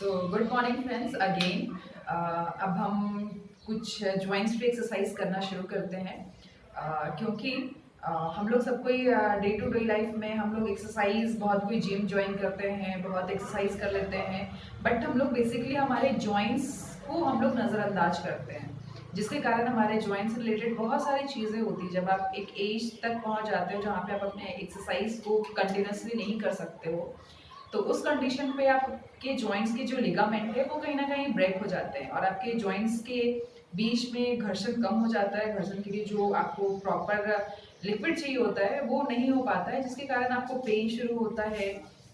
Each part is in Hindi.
Good morning friends again. अब हम कुछ जॉइंट्स पे एक्सरसाइज करना शुरू करते हैं क्योंकि हम लोग सब कोई डे टू डे लाइफ में हम लोग एक्सरसाइज बहुत कोई जिम ज्वाइन करते हैं, बहुत एक्सरसाइज कर लेते हैं, बट हम लोग बेसिकली हमारे जॉइंट्स को हम लोग नज़रअंदाज करते हैं, जिसके कारण हमारे जॉइंट्स से रिलेटेड बहुत सारी चीज़ें होती हैं। जब आप एक एज तक पहुंच जाते हो जहाँ पे आप अपने एक्सरसाइज को कंटिन्यूसली नहीं कर सकते हो, तो उस कंडीशन पे आपके जॉइंट्स के जो लिगामेंट है वो कहीं ना कहीं ब्रेक हो जाते हैं और आपके जॉइंट्स के बीच में घर्षण कम हो जाता है। घर्षण के लिए जो आपको प्रॉपर लिक्विड चाहिए होता है वो नहीं हो पाता है, जिसके कारण आपको पेन शुरू होता है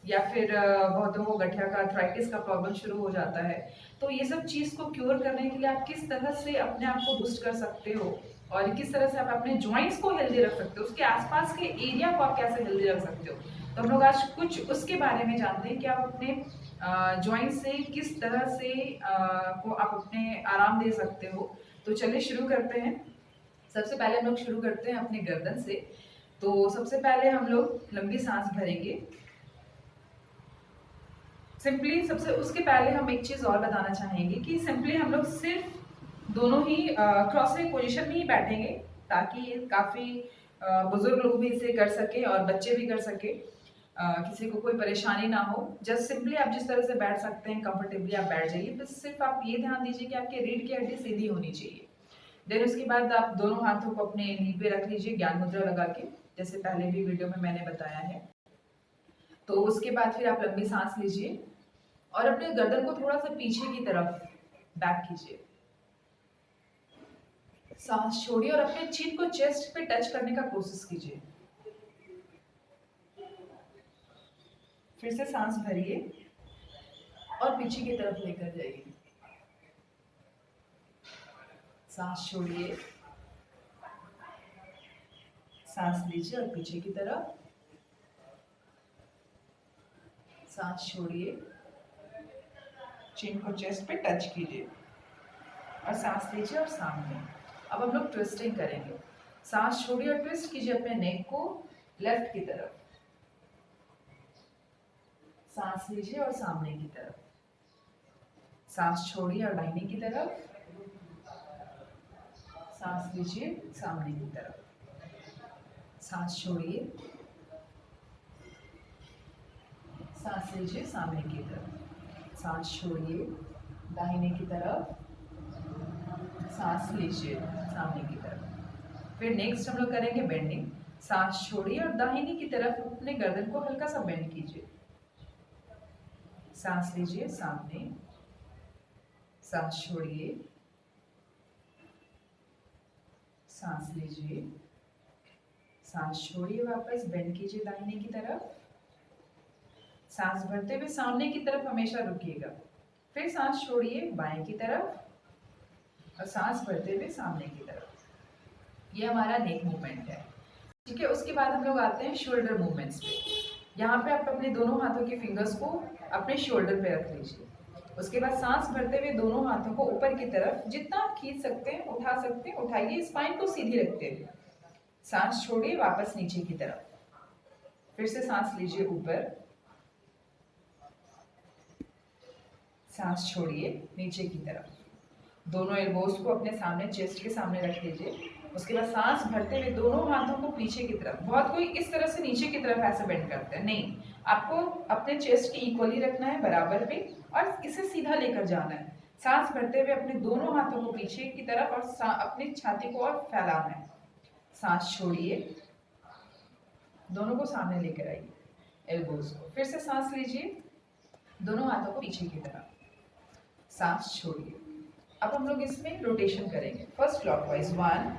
या फिर बहुतों को गठिया का आर्थराइटिस का प्रॉब्लम शुरू हो जाता है। तो ये सब चीज़ को क्योर करने के लिए आप किस तरह से अपने आप को बूस्ट कर सकते हो और किस तरह से आप अपने जॉइंट्स को हेल्दी रख सकते हो, उसके आसपास के एरिया को आप कैसे हेल्दी रख सकते हो, तो हम लोग आज कुछ उसके बारे में जानते हैं कि आप अपने जॉइंट से किस तरह से को आप अपने आराम दे सकते हो। तो चलिए शुरू करते हैं। सबसे पहले हम लोग शुरू करते हैं अपने गर्दन से। तो सबसे पहले हम लोग लंबी सांस भरेंगे। सिंपली सबसे उसके पहले हम एक चीज़ और बताना चाहेंगे कि सिंपली हम लोग सिर्फ दोनों ही क्रॉसलेग पोजीशन में ही बैठेंगे, ताकि ये काफ़ी बुजुर्ग लोग भी इसे कर सके और बच्चे भी कर सके, किसी को कोई परेशानी ना हो। जस्ट सिंपली आप जिस तरह से बैठ सकते हैं कंफर्टेबली आप बैठ जाइए। बस सिर्फ आप ये ध्यान दीजिए कि आपके रीढ़ की हड्डी सीधी होनी चाहिए। देन उसके बाद आप दोनों हाथों को अपने नी पे रख लीजिए ज्ञान मुद्रा लगा के, जैसे पहले भी वीडियो में मैंने बताया है। तो उसके बाद फिर आप लंबी सांस लीजिए और अपने गर्दन को थोड़ा सा पीछे की तरफ बैक कीजिए। सांस छोड़िए और अपने चिन को चेस्ट पे टच करने का कोशिश कीजिए। फिर से सांस भरिए और पीछे की तरफ लेकर जाइए। सांस छोड़िए, सांस लीजिए और पीछे की तरफ, सांस छोड़िए, चिन को चेस्ट पे टच कीजिए और सांस लीजिए और सामने। अब हम लोग ट्विस्टिंग करेंगे। सांस छोड़िए और ट्विस्ट कीजिए अपने नेक को लेफ्ट की तरफ। सांस लीजिए और सामने की तरफ, सांस छोड़िए और दाहिने की तरफ, सांस लीजिए सामने की तरफ, सांस छोड़िए, सांस लीजिए सामने की तरफ, सांस छोड़िए दाहिने की तरफ, सांस लीजिए सामने की तरफ। फिर नेक्स्ट हम लोग करेंगे बेंडिंग। सांस छोड़िए और दाहिने की तरफ अपने गर्दन को हल्का सा बेंड कीजिए। सांस लीजिए सामने, सांस छोड़िए, सांस लीजिए, सांस छोड़िए, वापस बेंड कीजिए दाहिने की तरफ। सांस भरते हुए सामने की तरफ हमेशा रुकिएगा। फिर सांस छोड़िए बाएं की तरफ और सांस भरते हुए सामने की तरफ। ये हमारा नेक मूवमेंट है। ठीक है, उसके बाद हम लोग आते हैं शोल्डर मूवमेंट्स पे। यहाँ पे आप अपने दोनों हाथों के फिंगर्स को अपने शोल्डर पे रख लीजिए। उसके बाद सांस भरते हुए दोनों हाथों को ऊपर की तरफ जितना आप खींच सकते हैं उठा सकते हैं, उठाइए स्पाइन को सीधी रखते हुए। सांस छोड़िए वापस नीचे की तरफ। फिर से सांस लीजिए ऊपर, सांस छोड़िए नीचे की तरफ। दोनों एल्बोज को अपने सामने चेस्ट के सामने रख लीजिए। उसके बाद सांस भरते हुए दोनों हाथों को पीछे की तरफ। बहुत कोई इस तरह से नीचे की तरफ ऐसे बेंड करते हैं, नहीं, आपको अपने चेस्ट के इक्वली रखना है, बराबर पे, और इसे सीधा लेकर जाना है। सांस भरते हुए अपने दोनों हाथों को पीछे की तरफ और अपनी छाती को और फैलाना है। सांस छोड़िए, दोनों को सामने लेकर आइए, एल्बोज को। फिर से सांस लीजिए, दोनों हाथों को पीछे की तरफ, सांस छोड़िए। अब हम लोग इसमें रोटेशन करेंगे। First clockwise 1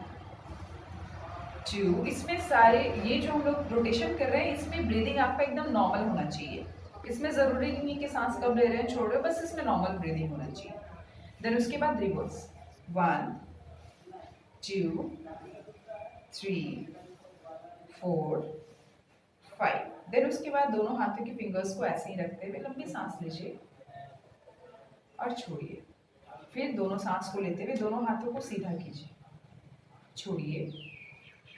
2। इसमें सारे ये जो हम लोग रोटेशन कर रहे हैं इसमें ब्रीदिंग आपका एकदम नॉर्मल होना चाहिए। इसमें जरूरी नहीं है कि सांस कब ले रहे हैं छोड़ रहे हो, बस इसमें नॉर्मल ब्रीदिंग होना चाहिए। देन उसके बाद रिवर्स 1 2 3 4 5। देन उसके बाद दोनों हाथों के फिंगर्स को ऐसे ही रखते हुए लंबी सांस लीजिए और छोड़िए। फिर दोनों सांस को लेते हुए दोनों हाथों को सीधा कीजिए, छोड़िए।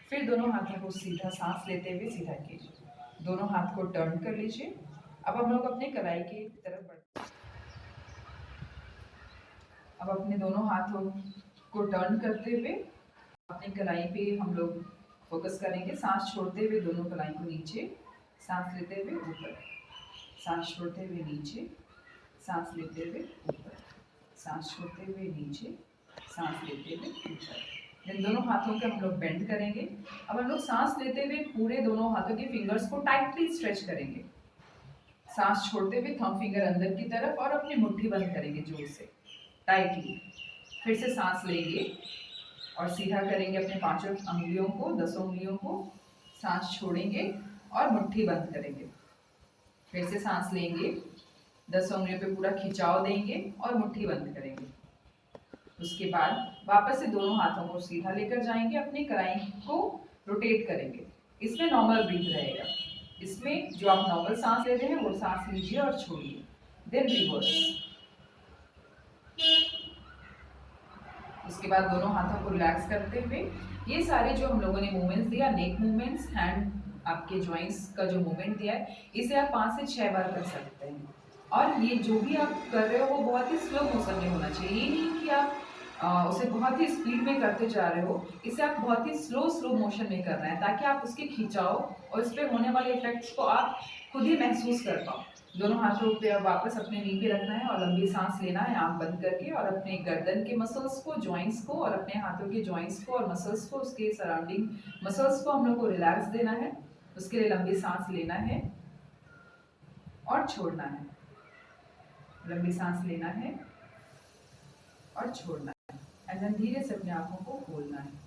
फिर दोनों हाथों को सीधा सांस लेते हुए सीधा कीजिए। दोनों हाथ को टर्न कर लीजिए। अब हम लोग अपने कलाई की तरफ बढ़ते हैं। अब अपने दोनों हाथों को टर्न करते हुए अपनी कलाई पे हम लोग फोकस करेंगे। सांस छोड़ते हुए दोनों कलाई को नीचे, सांस लेते हुए ऊपर, सांस छोड़ते हुए नीचे, सांस लेते हुए ऊपर, सांस छोड़ते हुए नीचे, सांस लेते हुए ऊपर। इन दोनों हाथों के हम लोग बेंड करेंगे। अब हम लोग सांस लेते हुए पूरे दोनों हाथों के फिंगर्स को टाइटली स्ट्रेच करेंगे। सांस छोड़ते हुए थंब फिंगर अंदर की तरफ और अपनी मुट्ठी बंद करेंगे जोर से, टाइटली। फिर से सांस लेंगे और सीधा करेंगे अपने 5 अंगुलियों को, 10 अंगुलियों को। सांस छोड़ेंगे और मुट्ठी बंद करेंगे। फिर से सांस लेंगे, 10 अंगुलियों पे पूरा खिंचाव देंगे और मुट्ठी बंद करेंगे। उसके बाद वापस से दोनों हाथों को सीधा लेकर जाएंगे, अपनी कलाई को रोटेट करेंगे। इसमें नॉर्मल ब्रीथ रहेगा। इसमें जो आप नॉर्मल सांस ले रहे हैं वो सांस लीजिए और छोड़िए, देन रिवर्स। उसके बाद दोनों हाथों को रिलैक्स करते हुए ये सारे जो हम लोगों ने मूवमेंट्स दिया, नेक मूवमेंट्स, हैंड आपके जॉइंट्स का जो मूवमेंट दिया है, इसे आप 5 से 6 बार कर सकते हैं। और ये जो भी आप कर रहे हो वो बहुत ही स्लो मोशन में होना चाहिए। ये नहीं कि आप उसे बहुत ही स्पीड में करते जा रहे हो। इसे आप बहुत ही स्लो मोशन में करना है ताकि आप उसके खिंचाव और इस पर होने वाले इफेक्ट्स को आप खुद ही महसूस कर पाओ। दोनों हाथों पे अब वापस अपने नी पे रखना है और लंबी सांस लेना है आंख बंद करके, और अपने गर्दन के मसल्स को, जॉइंट्स को और अपने हाथों के जॉइंट्स को और मसल्स को, उसके सराउंडिंग मसल्स को हम लोग को रिलैक्स देना है। उसके लिए लंबी सांस लेना है और छोड़ना है, लंबी सांस लेना है और छोड़ना है, एंड देन धीरे से अपने आंखों को खोलना है।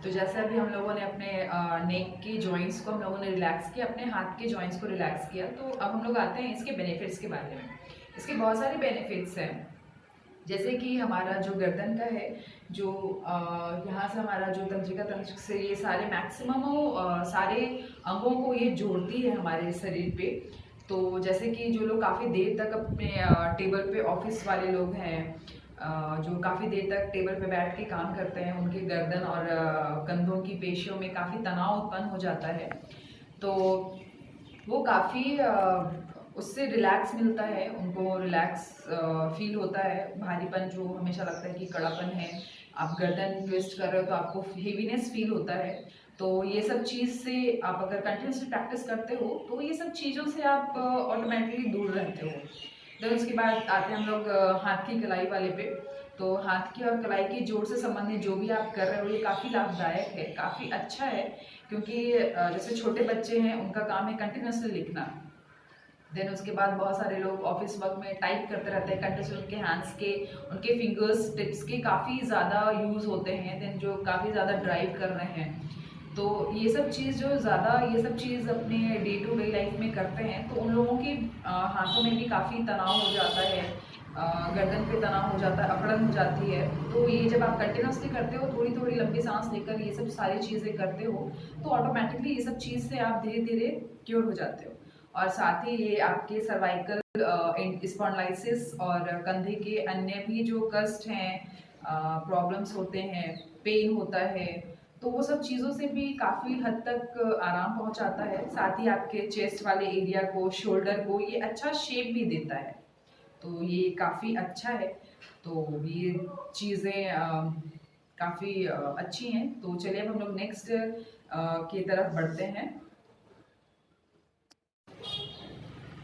तो जैसे अभी हम लोगों ने अपने नेक के जॉइंट्स को हम लोगों ने रिलैक्स किया, अपने हाथ के जॉइंट्स को रिलैक्स किया, तो अब हम लोग आते हैं इसके बेनिफिट्स के बारे में। इसके बहुत सारे बेनिफिट्स हैं, जैसे कि हमारा जो गर्दन का है, जो यहाँ से हमारा जो तंत्रिका तंत्र से ये सारे मैक्सिमम सारे अंगों को ये जोड़ती है हमारे शरीर पे। तो जैसे कि जो लोग काफ़ी देर तक अपने टेबल पे, ऑफिस वाले लोग हैं जो काफ़ी देर तक टेबल पे बैठ के काम करते हैं, उनके गर्दन और कंधों की पेशियों में काफ़ी तनाव उत्पन्न हो जाता है। तो वो काफ़ी उससे रिलैक्स मिलता है, उनको रिलैक्स फील होता है। भारीपन जो हमेशा लगता है कि कड़ापन है, आप गर्दन ट्विस्ट कर रहे हो तो आपको हेवीनेस फील होता है। तो ये सब चीज़ से आप अगर कंटिन्यूसली प्रैक्टिस करते हो तो ये सब चीज़ों से आप ऑटोमेटिकली दूर रहते हो। देन उसके बाद आते हैं हम लोग हाथ की कलाई वाले पे। तो हाथ की और कलाई की जोड़ से संबंधित जो भी आप कर रहे हो ये काफ़ी लाभदायक है, काफ़ी अच्छा है, क्योंकि जैसे छोटे बच्चे हैं उनका काम है कंटिन्यूसली लिखना। देन उसके बाद बहुत सारे लोग ऑफिस वर्क में टाइप करते रहते हैं कंटिन्यूसली, उनके हैंड्स के, उनके फिंगर्स टिप्स के काफ़ी ज़्यादा यूज़ होते हैं। देन जो काफ़ी ज़्यादा ड्राइव कर रहे हैं, तो ये सब चीज़ जो ज़्यादा ये सब चीज़ अपने डे टू डे लाइफ में करते हैं तो उन लोगों के हाथों में भी काफ़ी तनाव हो जाता है, गर्दन पे तनाव हो जाता है, अकड़न हो जाती है। तो ये जब आप कंटिन्यूसली करते हो, थोड़ी थोड़ी लंबी सांस लेकर ये सब सारी चीज़ें करते हो, तो ऑटोमेटिकली ये सब चीज़ से आप धीरे धीरे क्योर हो जाते हो। और साथ ही ये आपके सर्वाइकल स्पॉन्डिलाइसिस और कंधे के अन्य भी जो कष्ट हैं, प्रॉब्लम्स होते हैं, पेन होता है, तो वो सब चीज़ों से भी काफ़ी हद तक आराम पहुंचाता है। साथ ही आपके चेस्ट वाले एरिया को, शोल्डर को ये अच्छा शेप भी देता है, तो ये काफ़ी अच्छा है। तो ये चीज़ें काफ़ी अच्छी हैं। तो चलिए अब हम लोग नेक्स्ट की तरफ बढ़ते हैं।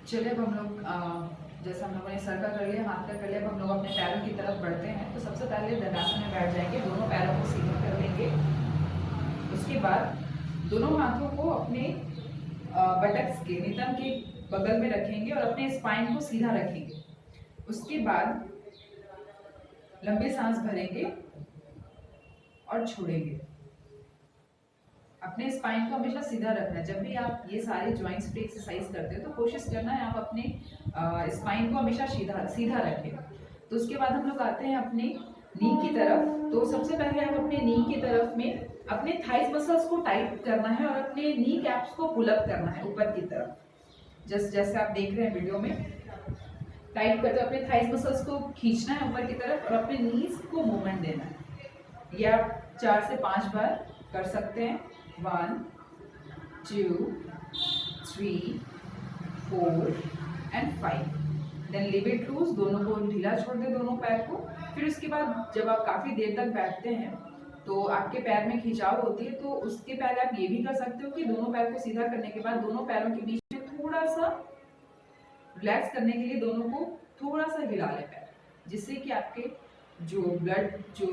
चलिए अब हम लोग जैसे हम लोगों ने सर का कर लिया, हाथ का कर लिया, अब हम लोग अपने पैरों की तरफ बढ़ते हैं। तो सबसे पहले दंडासन में बैठ जाएंगे, दोनों पैरों को सीधा कर लेंगे। उसके बाद दोनों हाथों को अपने बटक्स के, नितंब के बगल में रखेंगे और अपने स्पाइन को सीधा रखेंगे। उसके बाद लंबी सांस भरेंगे और छोड़ेंगे। अपने स्पाइन को हमेशा सीधा रखना है। जब भी आप ये सारे जॉइंट्स पे एक्सरसाइज करते हो तो कोशिश करना है आप अपने स्पाइन को हमेशा सीधा रखें। तो उसके बाद हम लोग आते हैं अपने नी की तरफ। तो सबसे पहले आप अपने नी की तरफ में अपने थाइस मसल्स को टाइट करना है और अपने नी कैप्स को पुल अप करना है ऊपर की तरफ। जैसे आप देख रहे हैं वीडियो में, टाइट करते अपने थाइस मसल्स को खींचना है ऊपर की तरफ और अपने नीज को मूवमेंट देना है। ये आप 4 से 5 बार कर सकते हैं। 1 2 3 4 and 5। Then leave it loose, दोनों को ढीला छोड़ दें दोनों पैर को। फिर उसके बाद जब आप काफ़ी देर तक बैठते हैं तो आपके पैर में खिंचाव होती है, तो उसके पहले आप ये भी कर सकते हो कि दोनों पैर को सीधा करने के बाद दोनों पैरों के बीच में थोड़ा सा रिलैक्स करने के लिए दोनों को थोड़ा सा हिला लें पैर, जिससे कि आपके जो ब्लड जो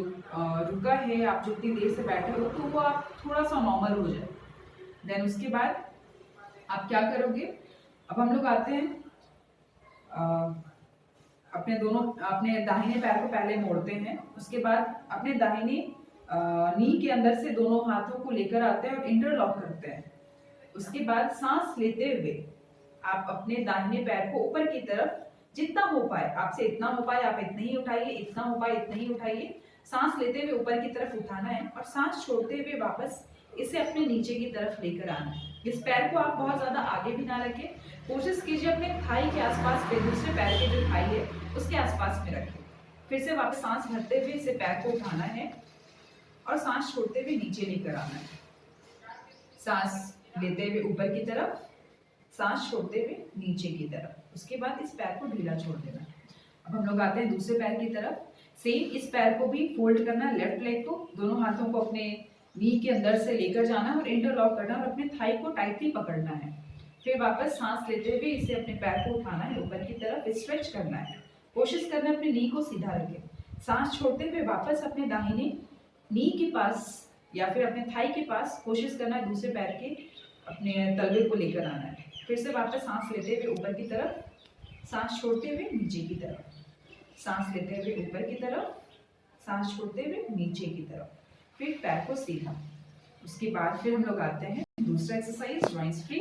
रुका है, आप जितनी देर से बैठे हो तो वो आप थोड़ा सा नॉर्मल हो जाए। देन उसके बाद आप क्या करोगे, अब हम लोग आते हैं अपने दाहिने पैर को पहले मोड़ते हैं। उसके बाद अपने दाहिने नी के अंदर से दोनों हाथों को लेकर आते हैं और इंटरलॉक करते हैं। उसके बाद सांस लेते हुए आप अपने दाहिने पैर को ऊपर की तरफ जितना हो पाए, आपसे इतना हो पाए आप इतना ही उठाइए, इतना हो पाए इतना ही उठाइए। सांस लेते हुए ऊपर की तरफ उठाना है और सांस छोड़ते हुए वापस इसे अपने नीचे की तरफ लेकर आना है। इस पैर को आप बहुत ज्यादा आगे भी ना रखें, कोशिश कीजिए अपने थाई के आसपास पे, दूसरे पैर के जो थाई है उसके आसपास में रखें। फिर से वापस सांस भरते हुए इसे पैर को उठाना है और सांस छोड़ते हुए नीचे लेकर आना है। सांस लेते हुए ऊपर की तरफ, सांस छोड़ते हुए नीचे की तरफ। उसके बाद इस पैर को ढीला छोड़ देना। अब हम लोग आते हैं दूसरे पैर की तरफ। सेम इस पैर को भी फोल्ड करना है, लेफ्ट लेग को दोनों हाथों को अपने नी के अंदर से लेकर जाना है और इंटरलॉक करना है और अपने थाई को टाइटली पकड़ना है। फिर वापस सांस लेते हुए इसे अपने पैर को उठाना है, ऊपर की तरफ स्ट्रेच करना है, कोशिश करना है अपने नी को सीधा रखें। सांस छोड़ते हुए वापस अपने दाहिने नी के पास या फिर अपने थाई के पास कोशिश करना है दूसरे पैर के अपने तलवे को लेकर आना है। फिर से वापस सांस लेते हुए ऊपर की तरफ, सांस छोड़ते हुए नीचे की तरफ, सांस लेते हुए ऊपर की तरफ, सांस छोड़ते हुए नीचे की तरफ, फिर पैर को सीधा। उसके बाद फिर हम लोग आते हैं दूसरा एक्सरसाइज जॉइंट्स फ्री।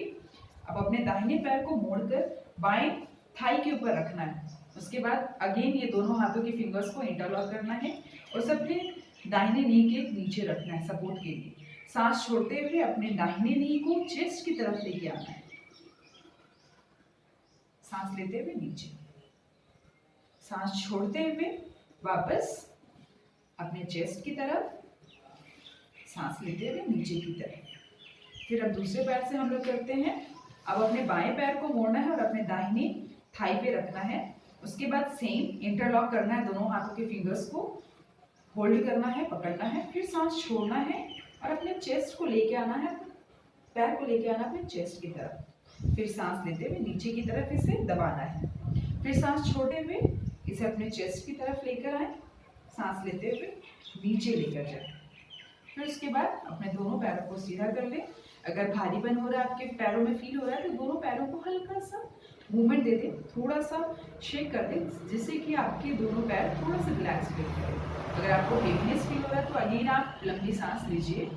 अब अपने दाहिने पैर को मोड़कर बाएं थाई के ऊपर रखना है। उसके बाद अगेन ये दोनों हाथों की फिंगर्स को इंटरलॉक करना है और उसे अपने दाहिने नी के नीचे रखना है सपोर्ट के लिए। सांस छोड़ते हुए अपने दाहिने नी को चेस्ट की तरफ लेके आना है। सांस लेते हुए नीचे, सांस छोड़ते हुए वापस अपने चेस्ट की तरफ, सांस लेते हुए नीचे की तरफ। फिर अब दूसरे पैर से हम लोग करते हैं। अब अपने बाएं पैर को मोड़ना है और अपने दाहिने थाई पे रखना है। उसके बाद सेम इंटरलॉक करना है, दोनों हाथों के फिंगर्स को होल्ड करना है, पकड़ना है, फिर सांस छोड़ना है और अपने चेस्ट को लेके आना है, पैर को लेके आना अपने चेस्ट की तरफ। फिर सांस लेते हुए नीचे की तरफ इसे दबाना है। फिर सांस छोड़ते हुए इसे अपने चेस्ट की तरफ लेकर आए, सांस लेते हुए नीचे लेकर जाए। फिर उसके बाद अपने दोनों पैरों को सीधा कर लें। अगर भारीपन हो रहा है, आपके पैरों में फील हो रहा है, तो दोनों पैरों को हल्का सा मूवमेंट दे दें, थोड़ा सा शेक कर दें, जिससे कि आपके दोनों पैर थोड़ा सा रिलैक्स फील करें। अगर आपको हेवीनेस फील हो रहा है तो अगेन आप लंबी सांस लीजिए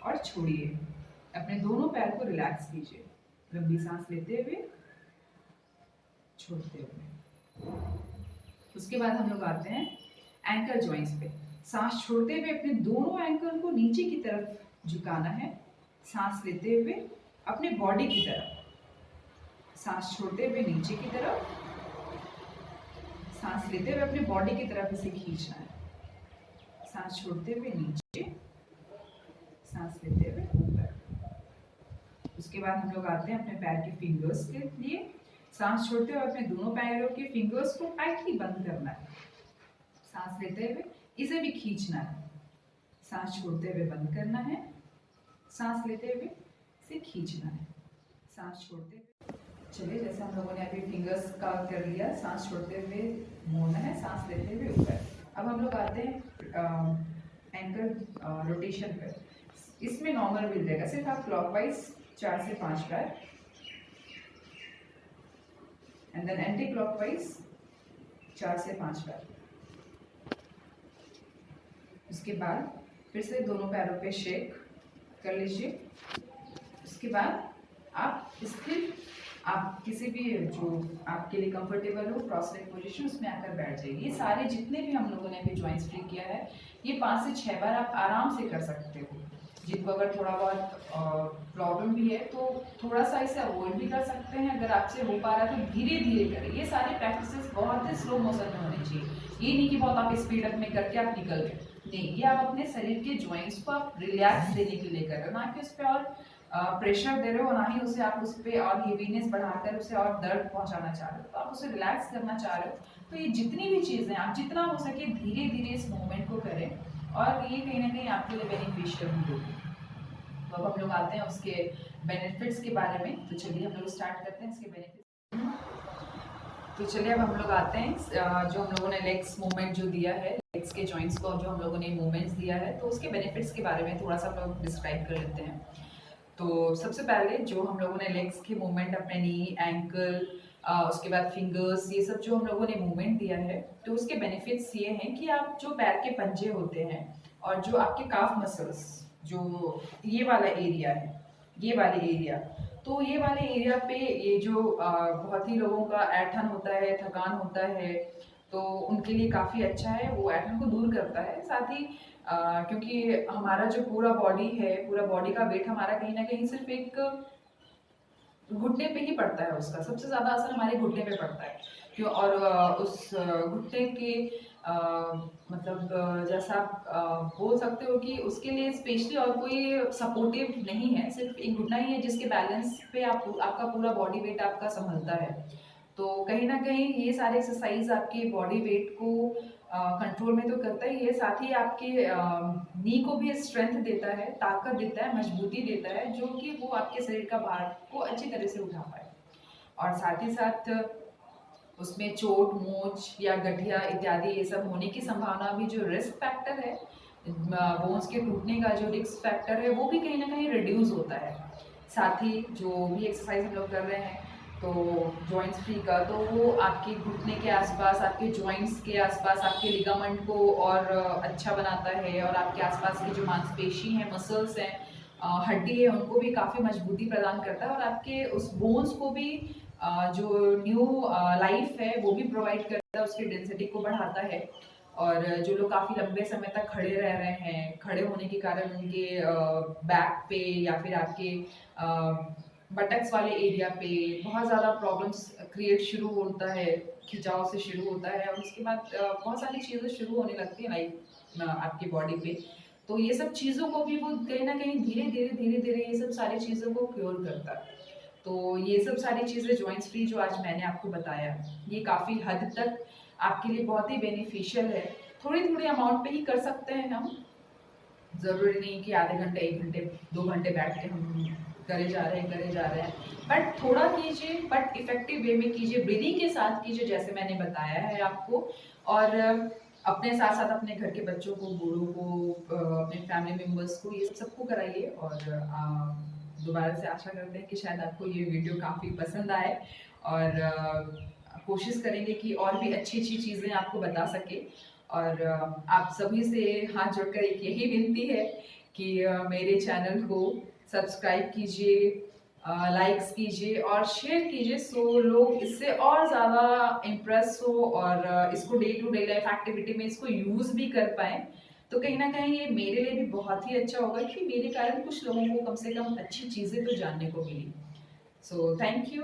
और छोड़िए, अपने दोनों पैर को रिलैक्स कीजिए, लंबी सांस लेते हुए छोड़ते हुए। उसके बाद हम लोग आते हैं एंकल जॉइंट्स पे। सांस छोड़ते हुए अपने दोनों एंकल को नीचे की तरफ झुकाना है, सांस लेते हुए अपने बॉडी की तरफ, सांस छोड़ते हुए नीचे की तरफ, सांस लेते हुए अपने बॉडी की तरफ इसे खींचना है, सांस छोड़ते हुए नीचे, सांस लेते हुए ऊपर। उसके बाद हम लोग आते हैं अपने पैर के फिंगर्स के लिए। सांस छोड़ते हुए अपने दोनों पैरों के फिंगर्स को टाइटली बंद करना है, सांस लेते हुए इसे भी खींचना है, सांस छोड़ते हुए बंद करना है, सांस लेते हुए इसे खींचना है, सांस छोड़ते हुए। चलिए, जैसे हम लोगों ने अभी फिंगर्स का कर लिया, सांस छोड़ते हुए मोड़ना है, सांस लेते हुए ऊपर। अब हम लोग आते हैं एंकल रोटेशन पर। इसमें नॉर्मल मिल जाएगा, सिर्फ आप क्लॉकवाइज 4 से 5 बार एंड देन एंटी क्लॉकवाइज 4 से 5 बार। उसके बाद फिर से दोनों पैरों पे शेक कर लीजिए। उसके बाद आप स्थिर, आप किसी भी जो आपके लिए कंफर्टेबल हो क्रॉस लेग पोजीशन, उसमें आकर बैठ जाइए। ये सारे जितने भी हम लोगों ने अभी जॉइंट्स फ्री किया है, ये 5 से 6 बार आप आराम से कर सकते हो। जिनको अगर थोड़ा बहुत प्रॉब्लम भी है तो थोड़ा सा इसे अवॉइड भी कर सकते हैं। अगर आपसे हो पा रहा है तो धीरे धीरे करें। ये सारी प्रैक्टिसेस बहुत ही स्लो मोशन में होनी चाहिए। ये नहीं कि बहुत आप स्पीड अप में करके आप निकल गए, नहीं, ये आप अपने शरीर के जॉइंट्स को आप रिलैक्स देने के लिए कर रहे हो, ना कि उस पर और प्रेशर दे रहे हो, ना ही उसे आप उस पर और हेवीनेस बढ़ाकर उसे और दर्द पहुंचाना चाह रहे हो। तो आप उसे रिलैक्स करना चाह रहे हो। तो ये जितनी भी चीज़ें आप जितना हो सके धीरे धीरे इस मूवमेंट को करें, और ये कहीं ना कहीं आपके लिए बेनिफिशियल भी होगी। तो अब हम लोग आते हैं उसके बेनिफिट्स के बारे में। तो चलिए हम लोग स्टार्ट करते हैं इसके बेनिफिट्स। तो चलिए अब हम लोग आते हैं जो हम लोगों ने लेग्स मूवमेंट जो दिया है, लेग्स के जॉइंट्स को जो हम लोगों ने मूवमेंट्स दिया है, तो उसके बेनिफिट्स के बारे में थोड़ा सा हम लोग डिस्क्राइब कर लेते हैं। तो सबसे पहले जो हम लोगों ने लेग्स के मूवमेंट अपने नी, एंकल, उसके बाद फिंगर्स, ये सब जो हम लोगों ने मूवमेंट दिया है, तो उसके बेनिफिट्स ये हैं कि आप जो पैर के पंजे होते हैं और जो आपके काफ मसल्स, जो ये वाला एरिया है, ये वाले एरिया, तो ये वाले एरिया पे ये जो बहुत ही लोगों का ऐंठन होता है, थकान होता है, तो उनके लिए काफ़ी अच्छा है, वो ऐंठन को दूर करता है। साथ ही क्योंकि हमारा जो पूरा बॉडी है, पूरा बॉडी का वेट हमारा कहीं ना कहीं सिर्फ एक घुटने पे ही पड़ता है, उसका सबसे ज़्यादा असर हमारे घुटने पे पड़ता है। क्यों? और उस घुटने के मतलब जैसा आप बोल सकते हो कि उसके लिए स्पेशली और कोई सपोर्टिव नहीं है, सिर्फ एक घुटना ही है जिसके बैलेंस पे आपका पूरा बॉडी वेट आपका संभलता है। तो कहीं ना कहीं ये सारे एक्सरसाइज आपके बॉडी वेट को कंट्रोल में तो करता ही है, साथ ही आपके नी को भी स्ट्रेंथ देता है, ताकत देता है, मजबूती देता है, जो कि वो आपके शरीर का भार को अच्छी तरह से उठा पाए। और साथ ही साथ उसमें चोट, मोच या गठिया इत्यादि ये सब होने की संभावना भी, जो रिस्क फैक्टर है बोन्स के टूटने का, जो रिस्क फैक्टर है, वो भी कहीं ना कहीं रिड्यूस होता है। साथ ही जो भी एक्सरसाइज हम लोग कर रहे हैं, तो जॉइंट्स फ्री का, तो वो आपके घुटने के आसपास, आपके जॉइंट्स के आसपास आपके लिगामेंट को और अच्छा बनाता है, और आपके आसपास की जो मांसपेशी हैं, मसल्स हैं, हड्डी है, उनको भी काफ़ी मजबूती प्रदान करता है, और आपके उस बोन्स को भी जो न्यू लाइफ है वो भी प्रोवाइड करता है, उसकी डेंसिटी को बढ़ाता है। और जो लोग काफ़ी लंबे समय तक खड़े रह रहे हैं, खड़े होने के कारण उनके बैक पे या फिर आपके बटक्स वाले एरिया पे बहुत ज़्यादा प्रॉब्लम्स क्रिएट शुरू होता है, खिंचाव से शुरू होता है, और उसके बाद बहुत सारी चीज़ें शुरू होने लगती है लाइफ आपकी बॉडी पे। तो ये सब चीज़ों को भी वो कहीं ना कहीं धीरे धीरे ये सब सारी चीज़ों को क्योर करता है। तो ये सब सारी चीज़ें जॉइंट्स फ्री जो आज मैंने आपको बताया, ये काफ़ी हद तक आपके लिए बहुत ही बेनिफिशियल है। थोड़ी थोड़ी अमाउंट पे ही कर सकते हैं हम, ज़रूरी नहीं कि आधे घंटे, 1 घंटे, 2 घंटे बैठ के हम करे जा रहे हैं, बट थोड़ा कीजिए, बट इफ़ेक्टिव वे में कीजिए, ब्रीदिंग के साथ कीजिए जैसे मैंने बताया है आपको। और अपने साथ-साथ अपने घर के बच्चों को, बूढ़ों को, अपने फैमिली मेंबर्स को, ये सबको कराइए। और दोबारा से आशा करते हैं कि शायद आपको ये वीडियो काफ़ी पसंद आए, और कोशिश करेंगे कि और भी अच्छी-अच्छी चीज़ें आपको बता सकें। और आप सभी से हाथ जोड़कर एक यही विनती है कि मेरे चैनल को सब्सक्राइब कीजिए, लाइक्स कीजिए और शेयर कीजिए, सो लोग इससे और ज़्यादा इम्प्रेस हो और इसको day to day life activity में इसको यूज़ भी कर पाएँ। तो कहीं न कहीं ये मेरे लिए भी बहुत ही अच्छा होगा कि मेरे कारण कुछ लोगों को कम से कम अच्छी चीज़ें तो जानने को मिली। So thank you.